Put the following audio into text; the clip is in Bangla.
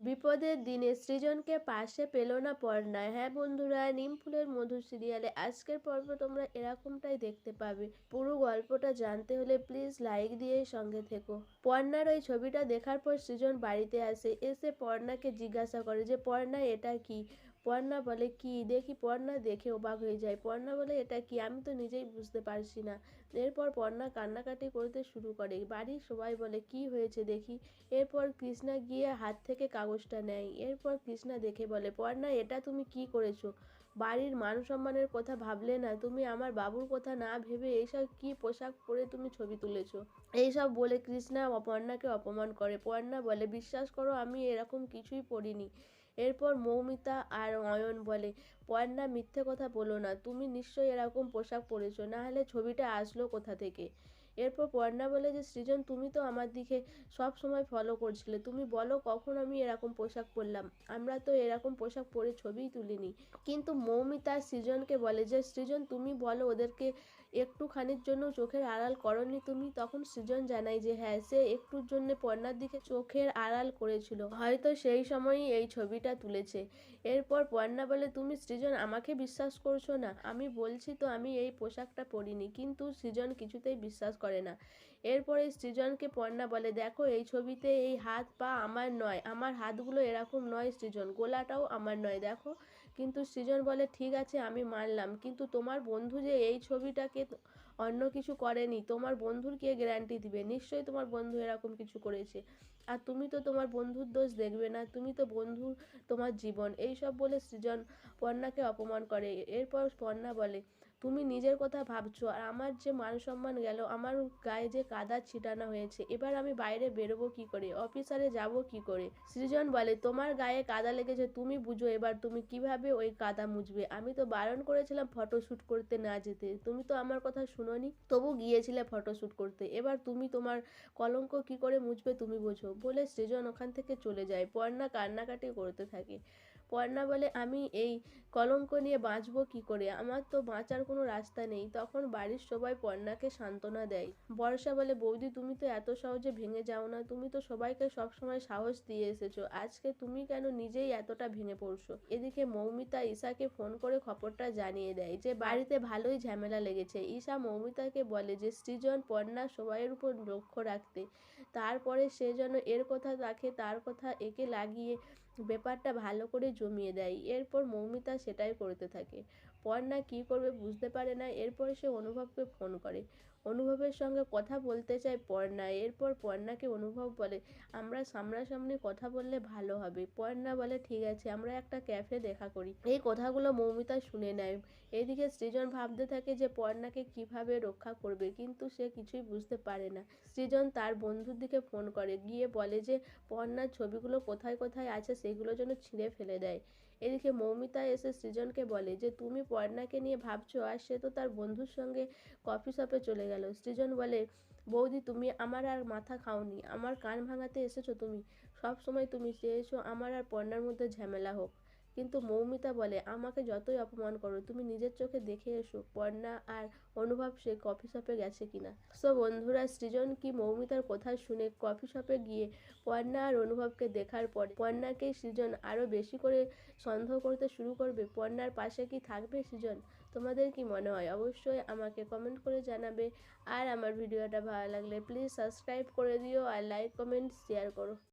বিপদের দিনে সৃজনকে পাশে পেল না পর্ণা। হ্যাঁ বন্ধুরা, নিম ফুলের মধু সিরিয়ালে আজকের পর্ব তোমরা এরকমটাই দেখতে পাবে। পুরো গল্পটা জানতে হলে প্লিজ লাইক দিয়ে সঙ্গে থেকো। পর্ণার ওই ছবিটা দেখার পর সৃজন বাড়িতে আসে, এসে পর্ণাকে জিজ্ঞাসা করে যে পর্ণা এটা কি। পর্ণা বলে কি দেখি। পর্ণা দেখে অবাক হয়ে যায়। পর্ণা বলে এটা কি, আমি তো নিজেই বুঝতে পারছি না। এরপর পর্ণা কান্নাকাটি করতে শুরু করে। বাড়ির সবাই বলে কি হয়েছে দেখি। এরপর কৃষ্ণা গিয়ে হাত থেকে কাগজটা নেয়। এরপর কৃষ্ণা দেখে বলে পর্ণা এটা তুমি কি করেছো? বাড়ির মান সম্মানের কথা ভাবলে না? তুমি আমার বাবুর কথা না ভেবে এইসব কি পোশাক পরে তুমি ছবি তুলেছো? এইসব বলে কৃষ্ণা পর্ণাকে অপমান করে। পর্ণা বলে বিশ্বাস করো আমি এরকম কিছুই পড়িনি। এরপর মৌমিতা আর অয়ন বলে পর্ণা মিথ্যে কথা বলো না, তুমি নিশ্চয়ই এরকম পোশাক পরেছো, না হলে ছবিটা আসলো কোথা থেকে। এরপর পর্ণা বলে যে সৃজন তুমি তো আমার দিকে সব সময় ফলো করছিলে, তুমি বলো কখন আমি এরকম পোশাক পরলাম? আমরা তো এরকম পোশাক পরে ছবিই তুলিনি। কিন্তু মৌমিতা সৃজনকে বলে যে সৃজন তুমি বলো ওদেরকে একটুখানির জন্য চোখের আড়াল করনি তুমি? তখন সৃজন জানায় যে হ্যাঁ, সে একটুর জন্য পর্ণার দিকে চোখের আড়াল করেছিল, হয়তো সেই সময়ই এই ছবিটা তুলেছে। এরপর পর্ণা বলে তুমি সৃজন আমাকে বিশ্বাস করছো না? আমি বলছি তো আমি এই পোশাকটা পরিনি। কিন্তু সৃজন কিছুতেই বিশ্বাস করে না। এরপরে সৃজনকে পর্ণা বলে দেখো এই ছবিতে এই হাত পা আমার নয়, আমার হাতগুলো এরকম নয় সৃজন, গোলাটাও আমার নয় দেখো। কিন্তু সৃজন বলে ঠিক আছে আমি মানলাম, কিন্তু তোমার বন্ধু যে এই ছবিটাকে অন্য কিছু করেনি, তোমার বন্ধুর কে গ্যারান্টি দিবে? নিশ্চয়ই তোমার বন্ধু এরকম কিছু করেছে। আর তুমি তো তোমার বন্ধুর দোষ দেখবে না, তুমি তো বন্ধু, তোমার জীবন। এই সব বলে সৃজন পর্ণাকে অপমান করে। এরপর পর্ণা বলে তুমি নিজের কথা ভাবছো আর আমার যে মান সম্মান গেল, আমার গায়ে যে কাদা ছিটানো হয়েছে, এবার আমি বাইরে বেরোবো কি করে, অফিসারে যাব কি করে? সৃজন বলে তোমার গায়ে কাদা লেগেছে তুমি বুঝো, এবার তুমি কিভাবে ওই কাদা মুছবে? আমি তো বারণ করেছিলাম ফটোশ্যুট করতে না যেতে, তুমি তো আমার কথা শুনোনি, তবু গিয়েছিলে ফটোশ্যুট করতে, এবার তুমি তোমার কলঙ্ক কি করে মুছবে তুমি বোঝো। বলে সৃজন ওখান থেকে চলে যায়। পর্ণা কান্নাকাটি করতে থাকে। পর্ণা বলে আমি এই কলঙ্ক নিয়ে বাঁচবো কি করে, আমার তো বাঁচার কোনো রাস্তা নেই। তখন বাড়ির সবাই পর্ণাকে সান্ত্বনা দেয়। বর্ষা বলে বৌদি তুমি তো এত সহজে ভেঙে যাও না, তুমি তো সবাইকে সবসময় সাহস দিয়ে এসেছো, আজকে তুমি কেন নিজেই এতটা ভেঙে পড়ছো? এদিকে মৌমিতা ঈশাকে ফোন করে খবরটা জানিয়ে দেয় যে বাড়িতে ভালোই ঝামেলা লেগেছে। ঈশা মৌমিতাকে বলে যে সৃজন পর্ণা সবাইয়ের উপর লক্ষ্য রাখতে, তারপরে সে যেন এর কথা রাখে, তার কথা একে লাগিয়ে ব্যাপারটা ভালো করে জমিয়ে দেয়। এরপর মৌমিতা সেটাই করতে থাকে। পর্ণা কি করবে বুঝতে পারে না। এরপর সে অনুভবকে ফোন করে। অনুভবের সঙ্গে কথা বলতে চায় পর্ণা। এরপর পর্ণাকে অনুভব বলে আমরা সামনাসামনি কথা বললে ভালো হবে। পর্ণা বলে ঠিক আছে আমরা একটা ক্যাফে দেখা করি। এই কথাগুলো মৌমিতা শুনে নেয়। এদিকে সৃজন ভাবতে থাকে যে পর্ণাকে কিভাবে রক্ষা করবে, কিন্তু সে কিছুই বুঝতে পারে না। সৃজন তার বন্ধুর দিকে ফোন করে, গিয়ে বলে যে পর্ণার ছবিগুলো কোথায় কোথায় আছে সেগুলো যেন ছিঁড়ে ফেলে দেয়। এদিকে মৌমিতা এসে সৃজনকে বলে যে তুমি পর্ণাকে নিয়ে ভাবছো আর সে তো তার বন্ধুর সঙ্গে কফি শপে চলে গেল। সৃজন বলে বৌদি তুমি আমার আর মাথা খাওনি, আমার কান ভাঙাতে এসেছো তুমি, সব সময় তুমি চেয়েছো আমার আর পর্ণার মধ্যে ঝামেলা হোক। কিন্তু মৌমিতা বলে আমাকে যতই অপমান করো তুমি নিজের চোখে দেখে এসো পর্ণা আর অনুভব সে কফি শপে গেছে কিনা। সো বন্ধুরা, সৃজন কি মৌমিতার কথা শুনে কফি শপে গিয়ে পর্ণা আর অনুভবকে দেখার পরে পর্ণাকে সৃজন আরও বেশি করে সন্দেহ করতে শুরু করবে? পর্ণার পাশে কি থাকবে সৃজন? তোমাদের কি মনে হয় অবশ্যই আমাকে কমেন্ট করে জানাবে। আর আমার ভিডিওটা ভালো লাগলে প্লিজ সাবস্ক্রাইব করে দিও আর লাইক কমেন্ট শেয়ার করো।